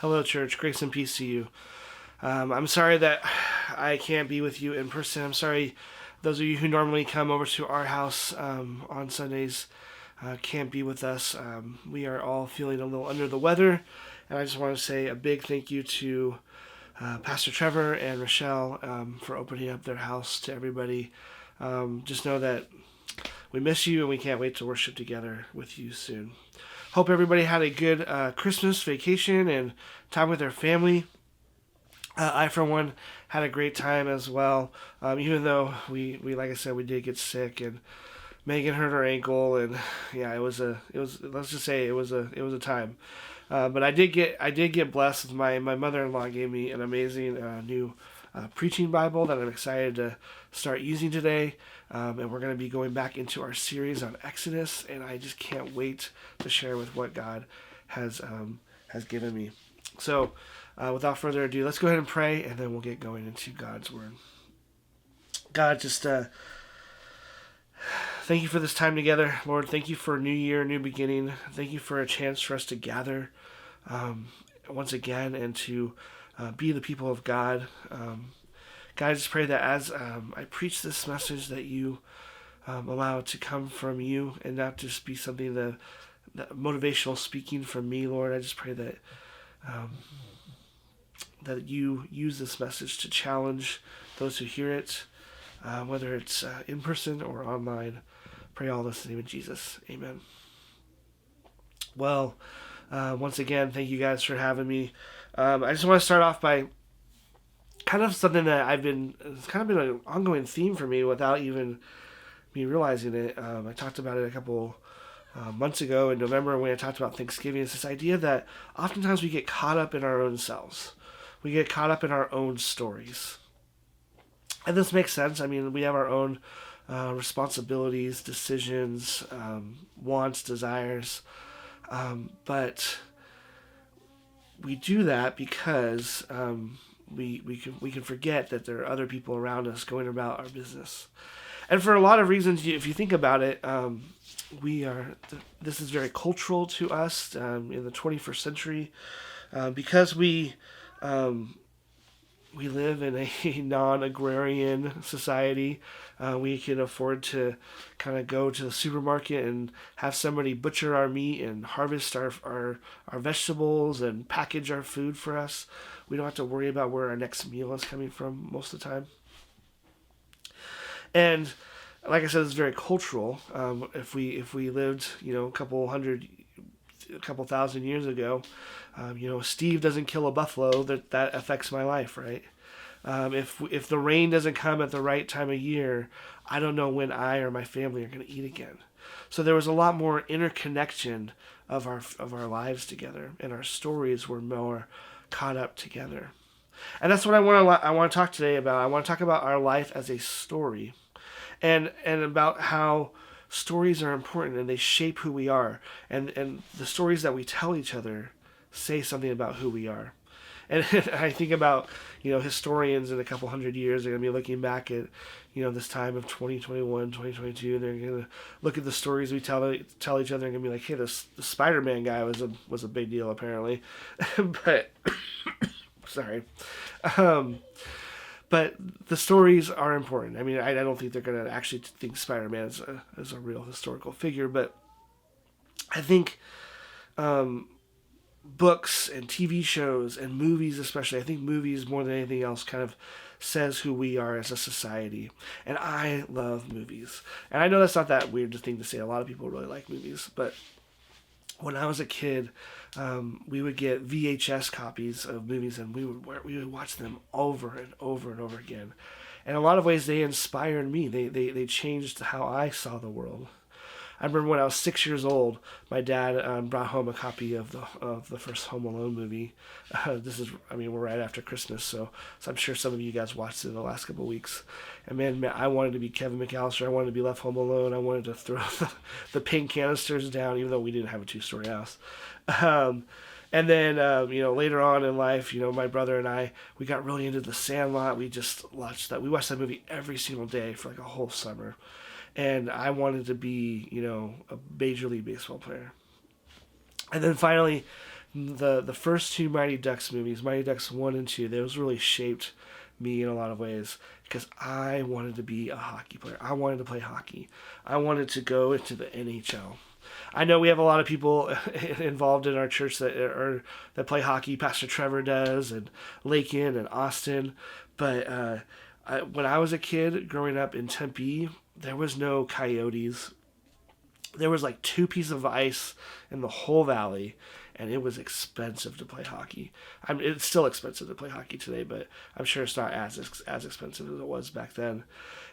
Hello, church. Grace and peace to you. I'm sorry that I can't be with you in person. I'm sorry those of you who normally come over to our house on Sundays can't be with us. We are all feeling a little under the weather, and I just want to say a big thank you to Pastor Trevor and Rochelle for opening up their house to everybody. Just know that we miss you, and we can't wait to worship together with you soon. Hope everybody had a good Christmas vacation and time with their family. I, for one, had a great time as well. Even though we, like I said, we did get sick, and Megan hurt her ankle, and yeah, let's just say it was a time. But I did get blessed. My mother-in-law gave me an amazing new preaching Bible that I'm excited to start using today. And we're going to be going back into our series on Exodus, and I just can't wait to share with what God has given me. So, without further ado, let's go ahead and pray, and then we'll get going into God's Word. God, just thank you for this time together. Lord, thank you for a new year, new beginning. Thank you for a chance for us to gather once again and to be the people of God. God, I just pray that as I preach this message that you allow it to come from you and not just be something that motivational speaking from me, Lord. I just pray that that you use this message to challenge those who hear it, whether it's in person or online. Pray all this in the name of Jesus. Amen. Well, once again, thank you guys for having me. I just want to start off by kind of something that it's kind of been an ongoing theme for me without even me realizing it. I talked about it a couple months ago in November when I talked about Thanksgiving. It's this idea that oftentimes we get caught up in our own selves. We get caught up in our own stories. And this makes sense. I mean, we have our own responsibilities, decisions, wants, desires. But we do that because we can forget that there are other people around us going about our business. And for a lot of reasons, if you think about it, this is very cultural to us in the 21st century because we live in a non-agrarian society. We can afford to kind of go to the supermarket and have somebody butcher our meat and harvest our vegetables and package our food for us. We don't have to worry about where our next meal is coming from most of the time. And like I said, it's very cultural. If we lived, a couple thousand years ago, Steve doesn't kill a buffalo, that affects my life, right? If the rain doesn't come at the right time of year, I don't know when I or my family are going to eat again. So there was a lot more interconnection of our lives together, and our stories were more caught up together. And that's what I want to talk today about. I want to talk about our life as a story, and about how stories are important and they shape who we are, and the stories that we tell each other say something about who we are. And I think about, historians in a couple hundred years are going to be looking back at, this time of 2021, 2022. They're going to look at the stories we tell each other and going to be like, hey, the Spider-Man guy was a big deal apparently. But, sorry. But the stories are important. I mean, I don't think they're going to actually think Spider-Man is a real historical figure, but I think books and TV shows and movies especially, I think movies more than anything else kind of says who we are as a society. And I love movies. And I know that's not that weird a thing to say. A lot of people really like movies. But when I was a kid, we would get VHS copies of movies, and we would watch them over and over and over again. And in a lot of ways, they inspired me. They changed how I saw the world. I remember when I was 6 years old, my dad brought home a copy of the first Home Alone movie. We're right after Christmas, so I'm sure some of you guys watched it in the last couple of weeks. And man, I wanted to be Kevin McAllister. I wanted to be left home alone. I wanted to throw the paint canisters down, even though we didn't have a two-story house. And then, later on in life, my brother and I, we got really into The Sandlot. We just watched that. We watched that movie every single day for like a whole summer. And I wanted to be, a Major League Baseball player. And then finally, The first two Mighty Ducks movies, Mighty Ducks 1 and 2, those really shaped me in a lot of ways because I wanted to be a hockey player. I wanted to play hockey. I wanted to go into the NHL. I know we have a lot of people involved in our church that play hockey. Pastor Trevor does, and Lakin and Austin. But when I was a kid growing up in Tempe, there was no Coyotes. There was like 2 pieces of ice in the whole valley, and it was expensive to play hockey. It's still expensive to play hockey today, but I'm sure it's not as expensive as it was back then.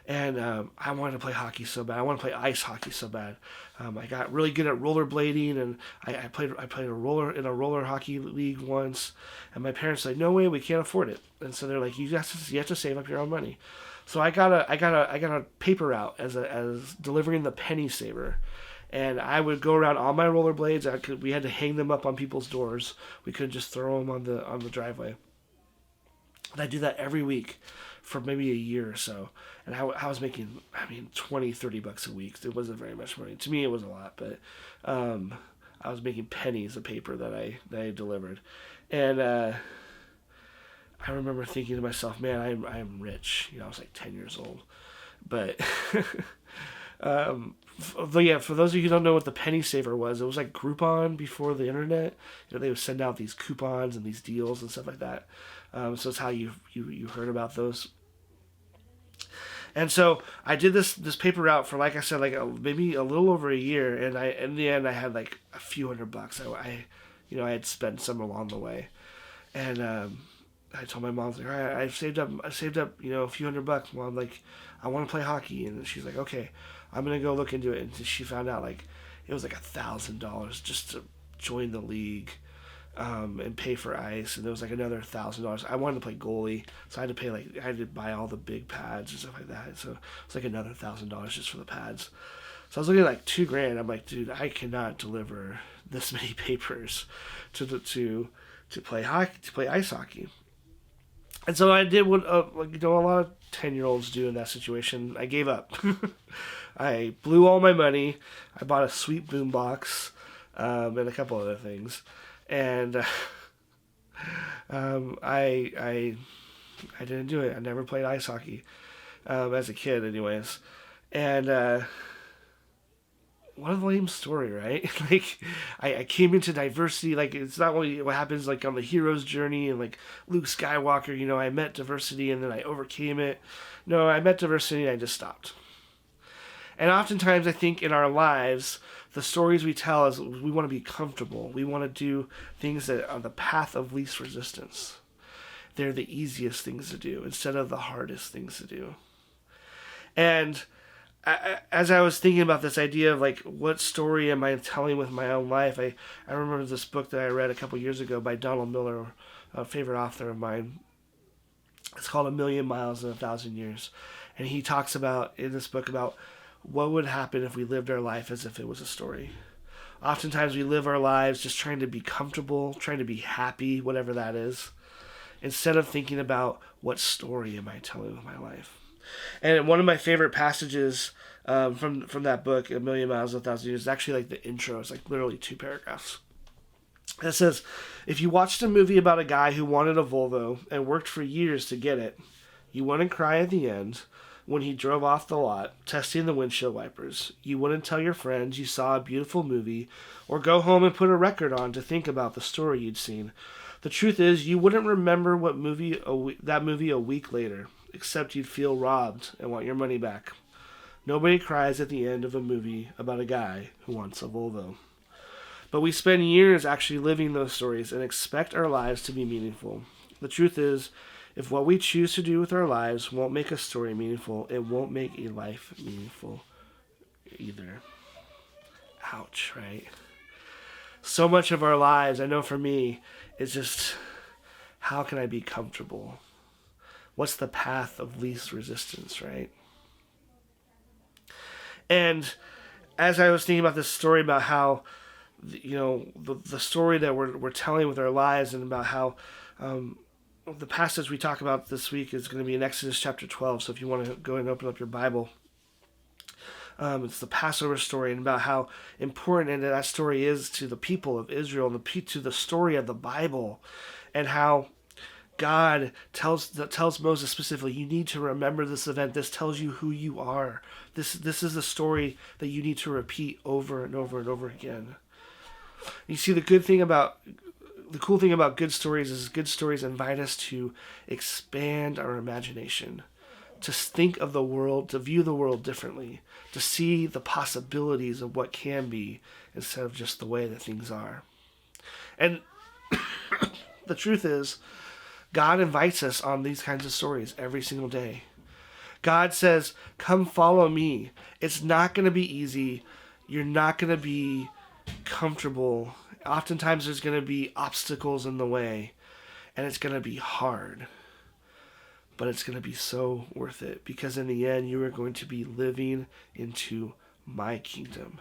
And I wanted to play hockey so bad. I wanted to play ice hockey so bad. I got really good at rollerblading, and I played in a roller hockey league once. And my parents were like, "No way, we can't afford it." And so they're like, "You have to save up your own money." So I got a paper route as delivering the penny saver. And I would go around on my rollerblades. We had to hang them up on people's doors. We couldn't just throw them on the driveway. And I do that every week for maybe a year or so. And I was making, $20-$30 a week. It wasn't very much money. To me, it was a lot, but I was making pennies of paper that I delivered. And I remember thinking to myself, man, I'm rich. I was like 10 years old. But for those of you who don't know what the penny saver was, it was like Groupon before the internet. They would send out these coupons and these deals and stuff like that. So it's how you heard about those. And so I did this paper route for, like I said, maybe a little over a year, and in the end I had like a few $100. I had spent some along the way, and I told my mom, I was like, all right, I've saved up a few $100. Mom, like, I want to play hockey, and she's like, okay, I'm gonna go look into it. And she found out like it was like $1,000 just to join the league. And pay for ice, and there was like another $1,000. I wanted to play goalie, so I had to buy all the big pads and stuff like that. So it's like another $1,000 just for the pads. So I was looking at like $2,000. I'm like, dude, I cannot deliver this many papers to play hockey, to play ice hockey. And so I did what a lot of 10-year-olds do in that situation. I gave up. I blew all my money. I bought a sweet boombox and a couple other things. And I didn't do it. I never played ice hockey as a kid, anyways. And what a lame story, right? Like I came into diversity. Like it's not really what happens like on the hero's journey and like Luke Skywalker. I met diversity and then I overcame it. No, I met diversity and I just stopped. And oftentimes I think in our lives, the stories we tell is we want to be comfortable. We want to do things that are the path of least resistance. They're the easiest things to do instead of the hardest things to do. And as I was thinking about this idea of like, what story am I telling with my own life, I remember this book that I read a couple years ago by Donald Miller, a favorite author of mine. It's called A Million Miles in 1,000 Years. And he talks about, in this book, about what would happen if we lived our life as if it was a story. Oftentimes we live our lives just trying to be comfortable, trying to be happy, whatever that is, instead of thinking about what story am I telling with my life. And one of my favorite passages from that book, A Million Miles in 1,000 Years, is actually like the intro. It's like literally 2 paragraphs. It says, if you watched a movie about a guy who wanted a Volvo and worked for years to get it, you wouldn't cry at the end when he drove off the lot, testing the windshield wipers. You wouldn't tell your friends you saw a beautiful movie, or go home and put a record on to think about the story you'd seen. The truth is, you wouldn't remember that movie a week later, except you'd feel robbed and want your money back. Nobody cries at the end of a movie about a guy who wants a Volvo. But we spend years actually living those stories and expect our lives to be meaningful. The truth is, if what we choose to do with our lives won't make a story meaningful, it won't make a life meaningful either. Ouch, right? So much of our lives, I know for me, is just, how can I be comfortable? What's the path of least resistance, right? And as I was thinking about this story about how, the story that we're telling with our lives, and about how the passage we talk about this week is going to be in Exodus chapter 12. So if you want to go and open up your Bible, It's the Passover story, and about how important that story is to the people of Israel, and to the story of the Bible, and how God tells Moses specifically, you need to remember this event. This tells you who you are. This is a story that you need to repeat over and over and over again. You see, the cool thing about good stories is good stories invite us to expand our imagination, to think of the world, to view the world differently, to see the possibilities of what can be instead of just the way that things are. And the truth is, God invites us on these kinds of stories every single day. God says, come follow me. It's not going to be easy. You're not going to be comfortable. Oftentimes there's going to be obstacles in the way, and it's going to be hard. But it's going to be so worth it, because in the end, you are going to be living into my kingdom.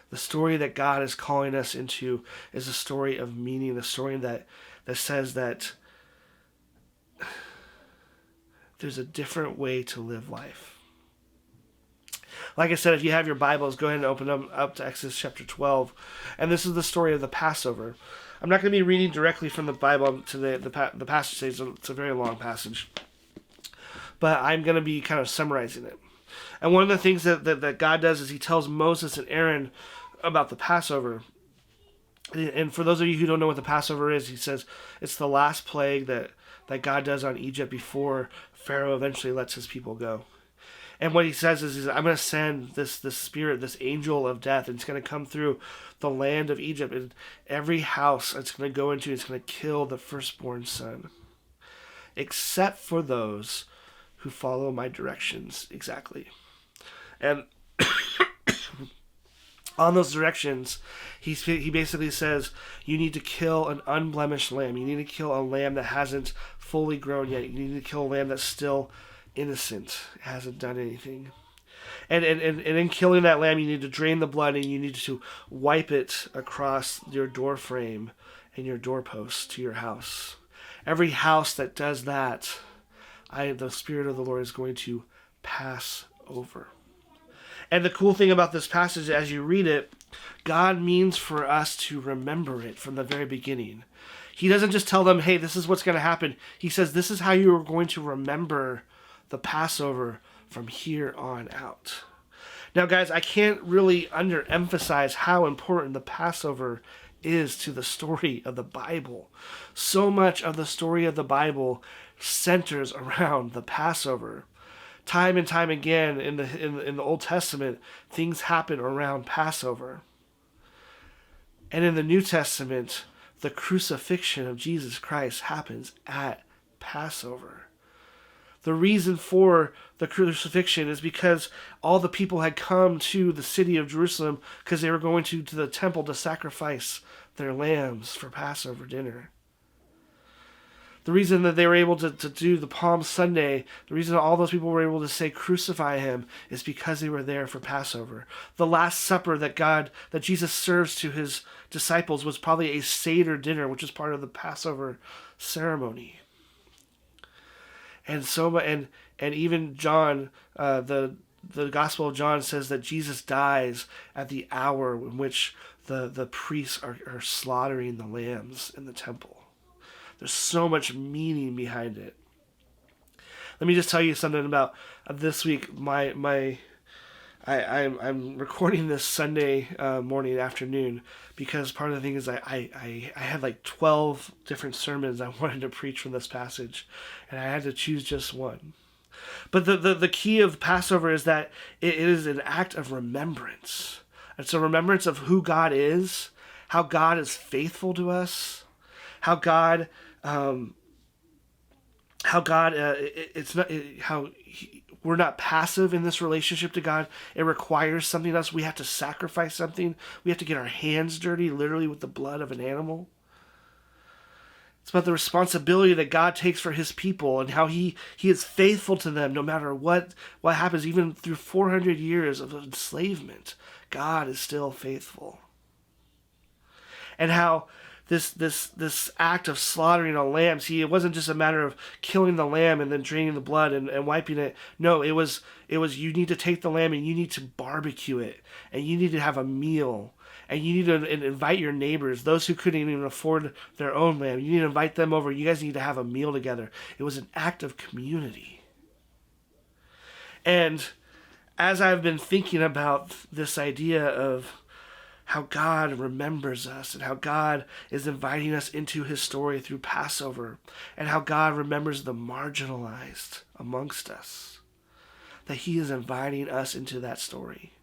The story that God is calling us into is a story of meaning, a story that says that there's a different way to live life. Like I said, if you have your Bibles, go ahead and open them up to Exodus chapter 12. And this is the story of the Passover. I'm not going to be reading directly from the Bible to the passage today. It's a very long passage. But I'm going to be kind of summarizing it. And one of the things that God does is he tells Moses and Aaron about the Passover. And for those of you who don't know what the Passover is, he says it's the last plague that God does on Egypt before Pharaoh eventually lets his people go. And what he says is I'm going to send this spirit, this angel of death, and it's going to come through the land of Egypt. And every house it's going to go into, it's going to kill the firstborn son. Except for those who follow my directions exactly. And on those directions, he basically says, you need to kill an unblemished lamb. You need to kill a lamb that hasn't fully grown yet. You need to kill a lamb that's still innocent, hasn't done anything. And in killing that lamb, you need to drain the blood, and you need to wipe it across your door frame and your doorposts to your house. Every house that does that, the Spirit of the Lord is going to pass over. And the cool thing about this passage, as you read it, God means for us to remember it from the very beginning. He doesn't just tell them, hey, this is what's going to happen. He says, this is how you are going to remember the Passover from here on out. Now, guys, I can't really underemphasize how important the Passover is to the story of the Bible. So much of the story of the Bible centers around the Passover. Time and time again in the Old Testament, things happen around Passover. And in the New Testament, the crucifixion of Jesus Christ happens at Passover. The reason for the crucifixion is because all the people had come to the city of Jerusalem because they were going to the temple to sacrifice their lambs for Passover dinner. The reason that they were able to do the Palm Sunday, the reason all those people were able to say crucify him, is because they were there for Passover. The Last Supper that Jesus serves to his disciples was probably a Seder dinner, which is part of the Passover ceremony. And even John, the Gospel of John says that Jesus dies at the hour in which the priests are slaughtering the lambs in the temple. There's so much meaning behind it. Let me just tell you something about this week. I'm recording this Sunday morning, afternoon, because part of the thing is I had like 12 different sermons I wanted to preach from this passage, and I had to choose just one. But the key of Passover is that it is an act of remembrance. It's a remembrance of who God is, how God is faithful to us, how we're not passive in this relationship to God. It requires something of us. We have to sacrifice something. We have to get our hands dirty, literally with the blood of an animal. It's about the responsibility that God takes for his people and how he is faithful to them no matter what happens. Even through 400 years of enslavement, God is still faithful. And how this act of slaughtering a lamb. See, it wasn't just a matter of killing the lamb and then draining the blood and wiping it. No, it was you need to take the lamb and you need to barbecue it, and you need to have a meal, and you need to invite your neighbors, those who couldn't even afford their own lamb. You need to invite them over. You guys need to have a meal together. It was an act of community. And as I've been thinking about this idea of how God remembers us and how God is inviting us into his story through Passover, and how God remembers the marginalized amongst us, that he is inviting us into that story.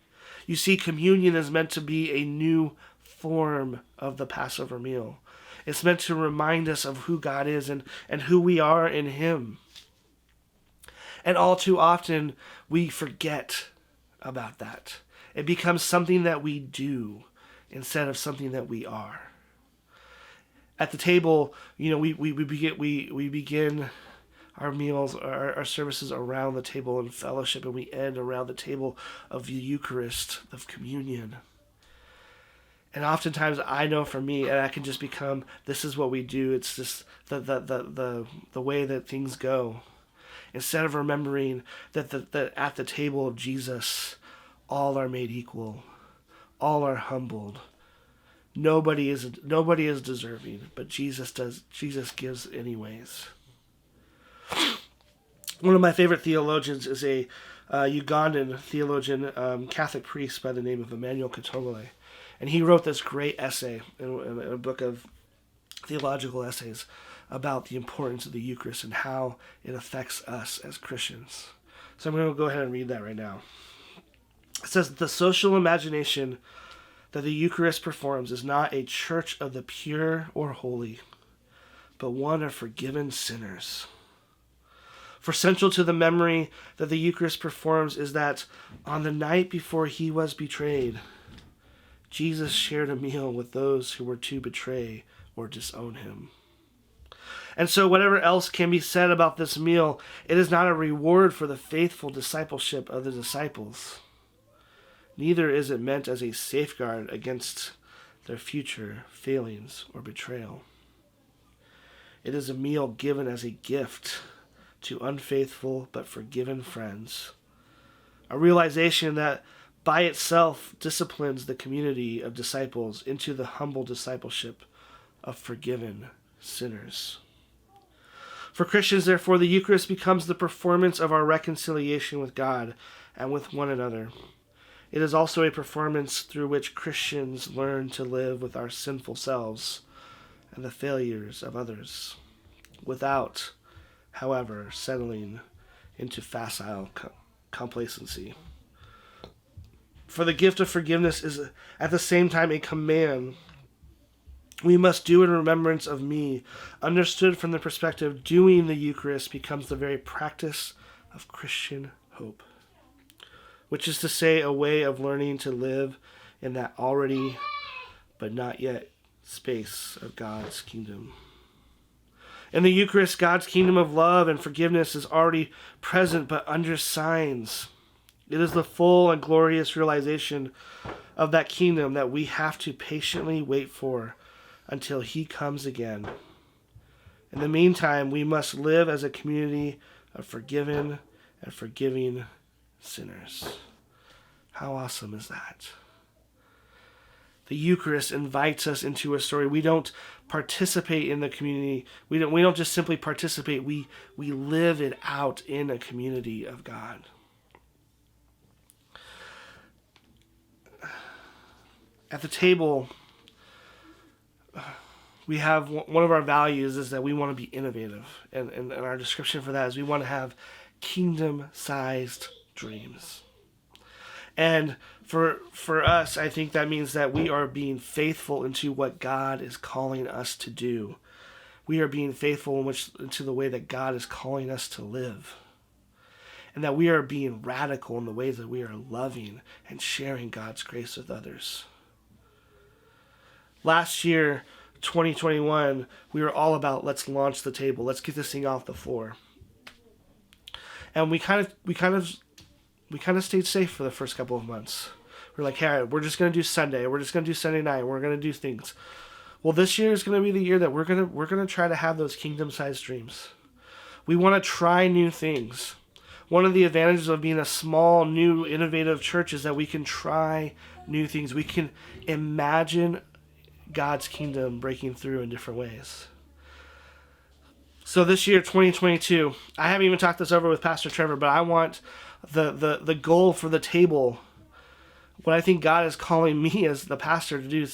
You see, communion is meant to be a new form of the Passover meal. It's meant to remind us of who God is and who we are in him. And all too often, we forget about that. It becomes something that we do instead of something that we are. At the table, we begin our meals, our services around the table in fellowship, and we end around the table of the Eucharist, of communion. And oftentimes, I know for me, and I can just become, this is what we do. It's just the way that things go. Instead of remembering that at the table of Jesus, all are made equal, all are humbled. Nobody is deserving, but Jesus does. Jesus gives anyways. One of my favorite theologians is a Ugandan theologian, Catholic priest by the name of Emmanuel Katongole. And he wrote this great essay in a book of theological essays about the importance of the Eucharist and how it affects us as Christians. So I'm going to go ahead and read that right now. It says, the social imagination that the Eucharist performs is not a church of the pure or holy, but one of forgiven sinners. For central to the memory that the Eucharist performs is that on the night before he was betrayed, Jesus shared a meal with those who were to betray or disown him. And so whatever else can be said about this meal, it is not a reward for the faithful discipleship of the disciples. Neither is it meant as a safeguard against their future failings or betrayal. It is a meal given as a gift to unfaithful but forgiven friends. A realization that by itself disciplines the community of disciples into the humble discipleship of forgiven sinners. For Christians, therefore, the Eucharist becomes the performance of our reconciliation with God and with one another. It is also a performance through which Christians learn to live with our sinful selves and the failures of others, without, however, settling into facile complacency. For the gift of forgiveness is at the same time a command. We must do in remembrance of me. Understood from the perspective, doing the Eucharist becomes the very practice of Christian hope, which is to say, a way of learning to live in that already but not yet space of God's kingdom. In the Eucharist, God's kingdom of love and forgiveness is already present, but under signs. It is the full and glorious realization of that kingdom that we have to patiently wait for until he comes again. In the meantime, we must live as a community of forgiven and forgiving sinners. How awesome is that? The Eucharist invites us into a story. We don't participate in the community. We don't just simply participate. We live it out in a community of God. At the table, we have one of our values is that we want to be innovative. And our description for that is we want to have kingdom-sized dreams. And for us, I think that means that we are being faithful into what God is calling us to do. We are being faithful into the way that God is calling us to live. And that we are being radical in the ways that we are loving and sharing God's grace with others. Last year, 2021, we were all about let's launch the table. Let's get this thing off the floor. And we kind of stayed safe for the first couple of months. We're like, hey, we're just going to do Sunday. We're just going to do Sunday night. We're going to do things. Well, this year is going to be the year that we're going to try to have those kingdom-sized dreams. We want to try new things. One of the advantages of being a small, new, innovative church is that we can try new things. We can imagine God's kingdom breaking through in different ways. So this year, 2022, I haven't even talked this over with Pastor Trevor, but I want the goal for the table. What I think God is calling me as the pastor to do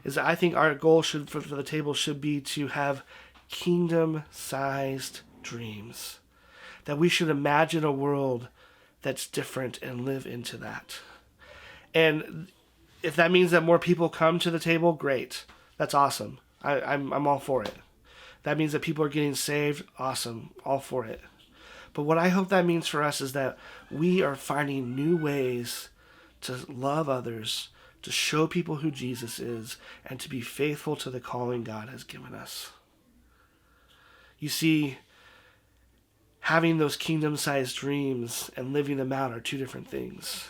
is I think our goal for the table should be to have kingdom-sized dreams. That we should imagine a world that's different and live into that. And if that means that more people come to the table, great. That's awesome. I'm all for it. That means that people are getting saved, awesome. All for it. But what I hope that means for us is that we are finding new ways to love others, to show people who Jesus is, and to be faithful to the calling God has given us. You see, having those kingdom-sized dreams and living them out are two different things.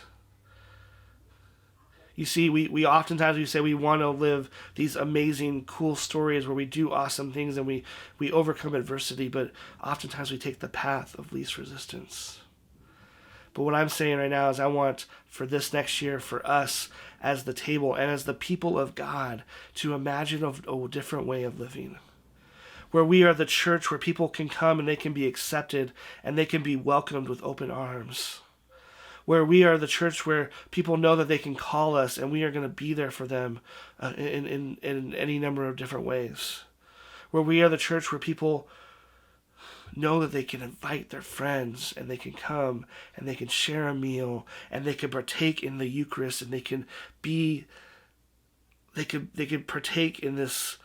You see, we oftentimes say we want to live these amazing, cool stories where we do awesome things and we overcome adversity, but oftentimes we take the path of least resistance. But what I'm saying right now is I want for this next year, for us as the table and as the people of God, to imagine a different way of living. Where we are the church where people can come and they can be accepted and they can be welcomed with open arms. Where we are the church where people know that they can call us and we are going to be there for them in any number of different ways. Where we are the church where people know that they can invite their friends and they can come and they can share a meal and they can partake in the Eucharist and they can partake in this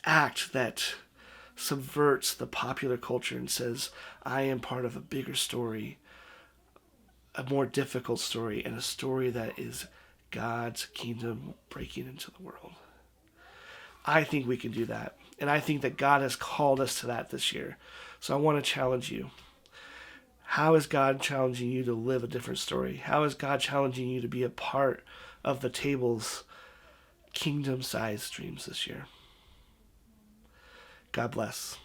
act that subverts the popular culture and says, I am part of a bigger story, a more difficult story, and a story that is God's kingdom breaking into the world. I think we can do that. And I think that God has called us to that this year. So I want to challenge you. How is God challenging you to live a different story? How is God challenging you to be a part of the table's kingdom-sized dreams this year? God bless.